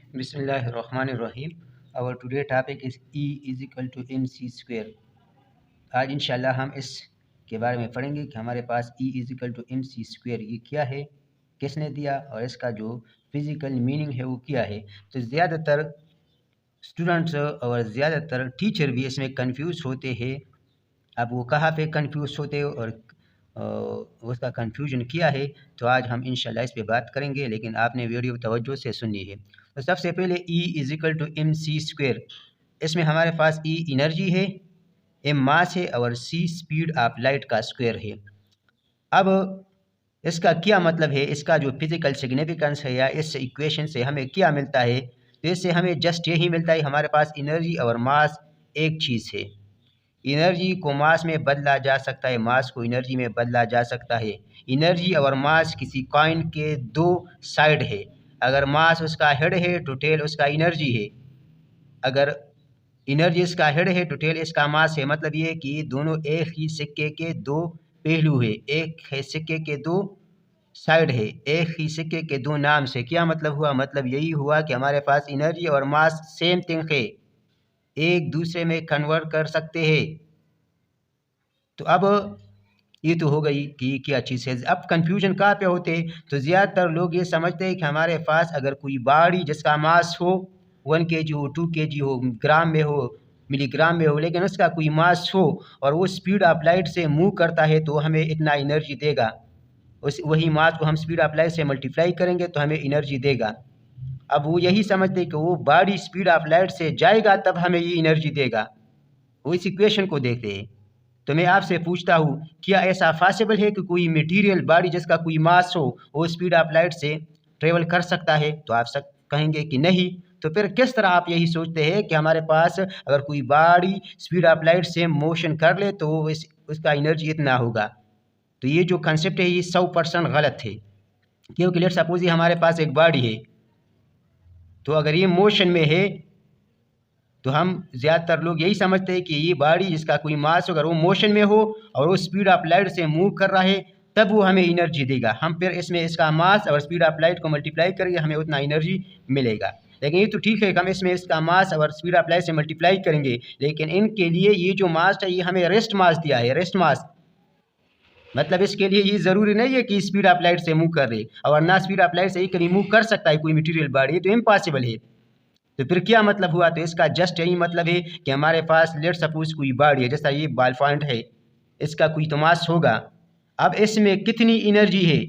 बिस्मिल्लाहिर्रहमानिर्रहीम। Our today topic is E is equal to MC square. आज इंशाल्लाह हम इसके बारे में पढ़ेंगे कि हमारे पास E is equal to MC square ये क्या है, किसने दिया और इसका जो फिज़िकल मीनिंग है वो क्या है। तो ज़्यादातर स्टूडेंट्स और ज़्यादातर टीचर भी इसमें कंफ्यूज होते हैं। अब वो कहाँ पे कंफ्यूज होते हो और उसका कंफ्यूजन किया है, तो आज हम इंशाल्लाह इस पे बात करेंगे, लेकिन आपने वीडियो तवज्जो से सुननी है। तो सबसे पहले E is equal to MC square. इसमें हमारे पास E एनर्जी है, M मास है और C स्पीड ऑफ लाइट का स्क्वायर है। अब इसका क्या मतलब है, इसका जो फिज़िकल सिग्निफिकेंस है या इस इक्वेशन से हमें क्या मिलता है, तो इससे हमें जस्ट यही मिलता है हमारे पास एनर्जी और मास एक चीज़ है। एनर्जी को मास में बदला जा सकता है, मास को एनर्जी में बदला जा सकता है। एनर्जी और मास किसी कॉइन के दो साइड है। अगर मास उसका हेड है तो टेल उसका एनर्जी है। अगर एनर्जी इसका हेड है तो टेल इसका मास है। मतलब ये कि दोनों एक ही सिक्के के दो पहलू है, एक है सिक्के के दो साइड है, एक ही सिक्के के दो नाम से। क्या मतलब हुआ? मतलब यही हुआ कि हमारे पास एनर्जी और मास सेम थिंग है, एक दूसरे में कन्वर्ट कर सकते हैं। तो अब ये तो हो गई कि क्या चीज़ है। अब कंफ्यूजन कहाँ पे होते हैं, तो ज़्यादातर लोग ये समझते हैं कि हमारे पास अगर कोई बॉडी जिसका मास हो 1 kg हो, 2 kg हो, ग्राम में हो, मिलीग्राम में हो, लेकिन उसका कोई मास हो और वो स्पीड ऑफ लाइट से मूव करता है तो हमें इतना एनर्जी देगा। उस वही मास को हम स्पीड ऑफ लाइट से मल्टीप्लाई करेंगे तो हमें एनर्जी देगा। अब वो यही समझते हैं कि वो बॉडी स्पीड ऑफ लाइट से जाएगा तब हमें ये एनर्जी देगा। वो इस इक्वेशन को देखते हैं। तो मैं आपसे पूछता हूँ, क्या ऐसा पॉसिबल है कि कोई मटेरियल बॉडी जिसका कोई मास हो वो स्पीड ऑफ लाइट से ट्रेवल कर सकता है? तो आप सब कहेंगे कि नहीं। तो फिर किस तरह आप यही सोचते हैं कि हमारे पास अगर कोई बॉडी स्पीड ऑफ लाइट से मोशन कर ले तो उसका एनर्जी इतना होगा? तो ये जो कंसेप्ट है ये 100% गलत है। क्योंकि लेट्स सपोज ये हमारे पास एक बॉडी है, तो अगर ये मोशन में है तो हम ज़्यादातर लोग यही समझते हैं कि ये बॉडी जिसका कोई मास हो, अगर वो मोशन में हो और वो स्पीड ऑफ लाइट से मूव कर रहा है तब वो हमें एनर्जी देगा। हम फिर इसमें इसका मास और स्पीड ऑफ लाइट को मल्टीप्लाई करेंगे, हमें उतना एनर्जी मिलेगा। लेकिन ये तो ठीक है कि हम इसमें इसका मास और स्पीड ऑफ लाइट से मल्टीप्लाई करेंगे, लेकिन इनके लिए ये जो मास है ये हमें रेस्ट मास दिया है। रेस्ट मास मतलब इसके लिए ये ज़रूरी नहीं है कि स्पीड ऑफ लाइट से मूव कर रहे, और ना स्पीड ऑफ लाइट से ही कहीं मूव कर सकता है कोई मटीरियल बॉडी, ये तो इम्पॉसिबल है। तो फिर क्या मतलब हुआ? तो इसका जस्ट यही मतलब है कि हमारे पास लेट सपोज कोई बॉडी है, जैसा ये बॉल पॉइंट है, इसका कोई तो मास होगा। अब इसमें कितनी एनर्जी है,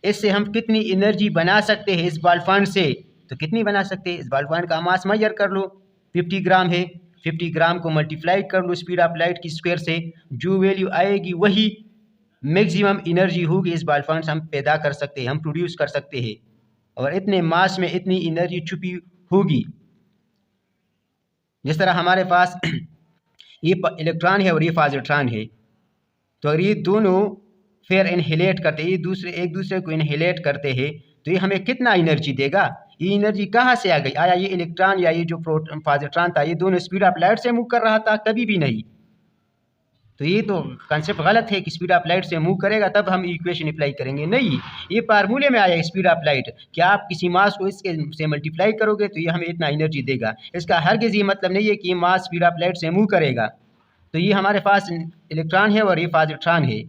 इससे हम कितनी एनर्जी बना सकते हैं इस बॉल पॉइंट से? तो कितनी बना सकते हैं? इस बॉल पॉइंट का मास मेजर कर लो, 50 ग्राम है। 50 ग्राम को मल्टीप्लाई कर लो स्पीड ऑफ लाइट की स्क्वायर से, जो वैल्यू आएगी वही मैक्सिमम एनर्जी होगी इस बॉल पॉइंट से हम पैदा कर सकते हैं, हम प्रोड्यूस कर सकते हैं। और इतने मास में इतनी एनर्जी छुपी होगी। जिस तरह हमारे पास ये इलेक्ट्रॉन है और ये पॉजिट्रॉन है, तो अगर ये दोनों फिर इनहेलेट करते हैं, ये एक दूसरे को इनहेलेट करते हैं, तो ये हमें कितना एनर्जी देगा? ये एनर्जी कहाँ से आ गई? आया ये इलेक्ट्रॉन या ये जो पॉजिट्रॉन था ये दोनों स्पीड ऑफ लाइट से मूव कर रहा था? कभी भी नहीं। तो ये तो कंसेप्ट गलत है कि स्पीड ऑफ लाइट से मूव करेगा तब हम इक्वेशन अप्लाई करेंगे। नहीं, ये फार्मूले में आया स्पीड ऑफ लाइट कि आप किसी मास को इसके से मल्टीप्लाई करोगे तो ये हमें इतना एनर्जी देगा। इसका हरगिज़ ये मतलब नहीं है कि ये मास स्पीड ऑफ लाइट से मूव करेगा। तो ये हमारे पास इलेक्ट्रॉन है और ये पॉजिट्रॉन है,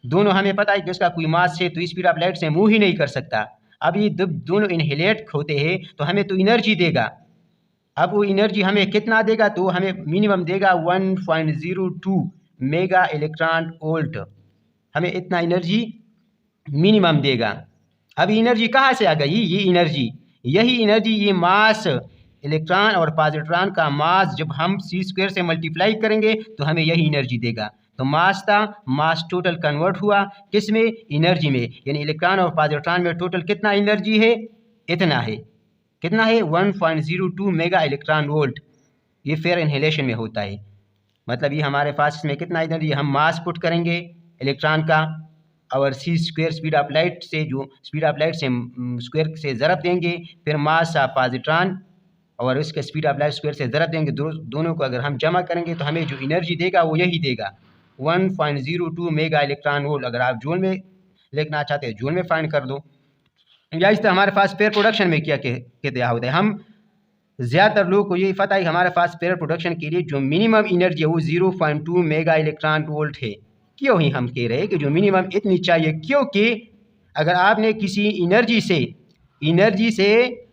दोनों हमें पता है कि उसका कोई मास है तो स्पीड ऑफ लाइट से मूव ही नहीं कर सकता। अब ये दोनों इनहेलेट होते हैं तो हमें तो एनर्जी देगा। अब वो एनर्जी हमें कितना देगा? तो हमें मिनिमम देगा 1.02 मेगा इलेक्ट्रॉन वोल्ट, हमें इतना एनर्जी मिनिमम देगा। अब एनर्जी कहाँ से आ गई? ये एनर्जी, यही एनर्जी, ये मास, इलेक्ट्रॉन और पॉजिट्रॉन का मास जब हम c स्क्वायर से मल्टीप्लाई करेंगे तो हमें यही एनर्जी देगा। तो मास था, मास टोटल कन्वर्ट हुआ किस में? एनर्जी में। यानी इलेक्ट्रॉन और पॉजिट्रॉन में टोटल कितना एनर्जी है? इतना है। कितना है? 1.02 मेगा इलेक्ट्रॉन वोल्ट। ये फिर इनहेलेशन में होता है। मतलब ये हमारे पास इसमें कितना एनर्जी, हम मास पुट करेंगे इलेक्ट्रॉन का और c square speed of light से, जो स्पीड ऑफ लाइट से स्क्वायर से ज़रब देंगे, फिर मास ऑफ पॉजिट्रॉन और उसके स्पीड ऑफ लाइट स्क्वायर से ज़रब देंगे, दोनों को अगर हम जमा करेंगे तो हमें जो एनर्जी देगा वो यही देगा, 1.02 मेगा इलेक्ट्रॉन वोल्ट। अगर आप जूल में लिखना चाहते हैं जूल में फाइंड कर दो। या इस तरह हमारे पास फिर प्रोडक्शन में क्या होता है, हम ज़्यादातर लोग को ये पता है कि हमारे पास फेरर प्रोडक्शन के लिए जो मिनिमम एनर्जी है वो 0.2 मेगा इलेक्ट्रॉन वोल्ट है। क्यों ही हम कह रहे हैं कि जो मिनिमम इतनी चाहिए, क्योंकि अगर आपने किसी एनर्जी से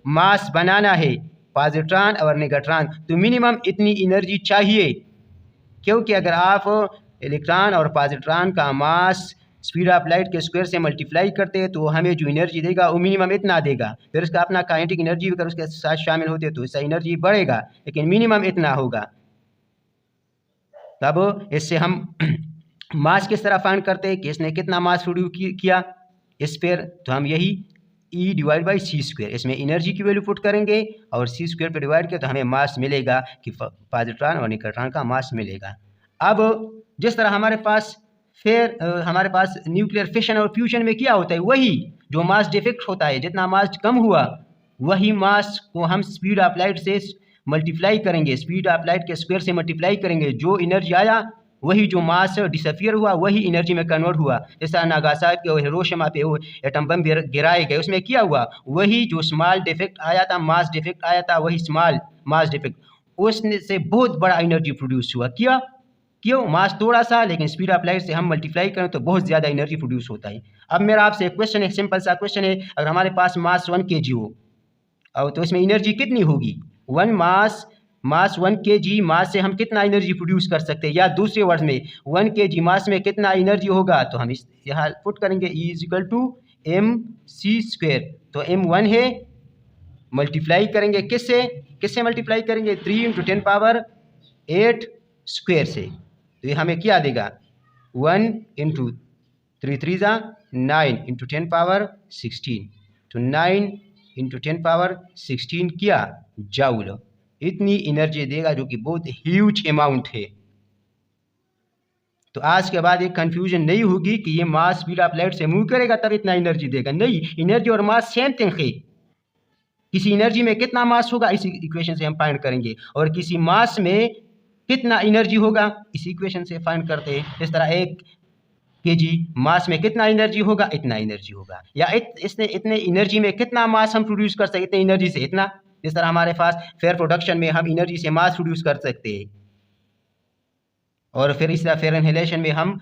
मास बनाना है, पॉजिट्रॉन और नेगेट्रॉन, तो मिनिमम इतनी एनर्जी चाहिए। क्योंकि अगर आप इलेक्ट्रॉन और पॉजिट्रॉन का मास स्पीड ऑफ लाइट के स्क्वायर से मल्टीप्लाई करते हैं तो हमें जो एनर्जी देगा वो मिनिमम इतना देगा। फिर उसका अपना काइनेटिक एनर्जी अगर उसके साथ शामिल होते तो इसका एनर्जी बढ़ेगा, लेकिन मिनिमम इतना होगा। तब इससे हम मास किस तरह फाइंड करते हैं कि इसने कितना मास प्रोड्यूस किया इस पर, तो हम यही E divide by C square, इसमें एनर्जी की वैल्यू पुट करेंगे और सी स्क्वायर पर डिवाइड किया तो हमें मास मिलेगा कि पॉजिट्रॉन और न्यूट्रॉन का मास मिलेगा। अब जिस तरह हमारे पास न्यूक्लियर फिशन और फ्यूजन में क्या होता है, वही जो मास डिफेक्ट होता है, जितना मास कम हुआ वही मास को हम स्पीड ऑफ लाइट से मल्टीप्लाई करेंगे, स्पीड ऑफ लाइट के स्क्वायर से मल्टीप्लाई करेंगे। जो एनर्जी आया वही जो मास डिसअपियर हुआ वही एनर्जी में कन्वर्ट हुआ। जैसा नागासाकी और हिरोशिमा पे एटम बम गिराए गए, उसमें क्या हुआ, वही जो स्मॉल डिफेक्ट आया था, मास डिफेक्ट आया था, वही स्मॉल मास डिफेक्ट, उसने से बहुत बड़ा एनर्जी प्रोड्यूस हुआ। क्यों मास थोड़ा सा, लेकिन स्पीड ऑफ लाइट से हम मल्टीप्लाई करें तो बहुत ज़्यादा एनर्जी प्रोड्यूस होता है। अब मेरा आपसे एक क्वेश्चन है, सिंपल सा क्वेश्चन है, अगर हमारे पास मास 1 kg हो और तो इसमें एनर्जी कितनी होगी, मास 1 kg मास से हम कितना एनर्जी प्रोड्यूस कर सकते हैं, या दूसरे वर्ड में 1 kg मास में कितना एनर्जी होगा, तो हम इस यहाँ पुट करेंगे E = mc²। तो m1 है, मल्टीप्लाई करेंगे किससे मल्टीप्लाई करेंगे, 3 × 10⁸ स्क्वायर से। तो ये हमें क्या देगा, 1 × 3 3 9 × 10⁻16, तो 9 × 10⁻16 क्या जाउल, इतनी एनर्जी देगा, जो कि बहुत ह्यूज अमाउंट है। तो आज के बाद एक कंफ्यूजन नहीं होगी कि ये मास स्पीड ऑफ लाइट से मूव करेगा तब इतना एनर्जी देगा, नहीं, एनर्जी और मास सेम थिंग है। किसी एनर्जी में कितना मास होगा इसी इक्वेशन से हम फाइंड करेंगे, और किसी मास में कितना एनर्जी होगा इस इक्वेशन से फाइंड करते हैं। इस तरह 1 kg मास में कितना एनर्जी होगा, इतना एनर्जी होगा, या इसने इतने एनर्जी में कितना मास हम प्रोड्यूस कर सकते हैं, इतने एनर्जी से इतना। इस तरह हमारे पास फेयर प्रोडक्शन में हम एनर्जी से मास प्रोड्यूस कर सकते हैं, और फिर इस तरह फेयर एनहाइलेशन में हम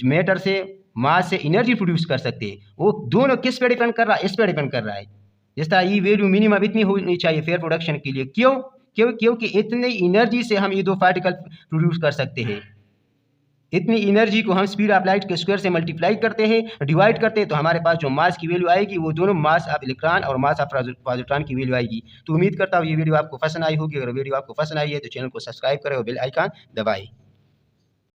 मैटर से मास से एनर्जी प्रोड्यूस कर सकते हैं। वो दोनों किस पे डिपेंड कर रहा है, इस पे डिपेंड कर रहा है। जिस तरह ये वैल्यू मिनिमम इतनी होनी चाहिए फेयर प्रोडक्शन के लिए, क्योंकि इतनी एनर्जी से हम ये 2 पार्टिकल प्रोड्यूस कर सकते हैं। इतनी एनर्जी को हम स्पीड ऑफ लाइट के स्क्वायर से मल्टीप्लाई करते हैं, डिवाइड करते हैं, तो हमारे पास जो मास की वैल्यू आएगी वो दोनों मास ऑफ इलेक्ट्रॉन और मास ऑफ पॉजिट्रॉन की वैल्यू आएगी। तो उम्मीद करता हूँ ये वीडियो आपको पसंद आई होगी। अगर वीडियो आपको पसंद आई है तो चैनल को सब्सक्राइब करें और बेल आइकन दबाएं।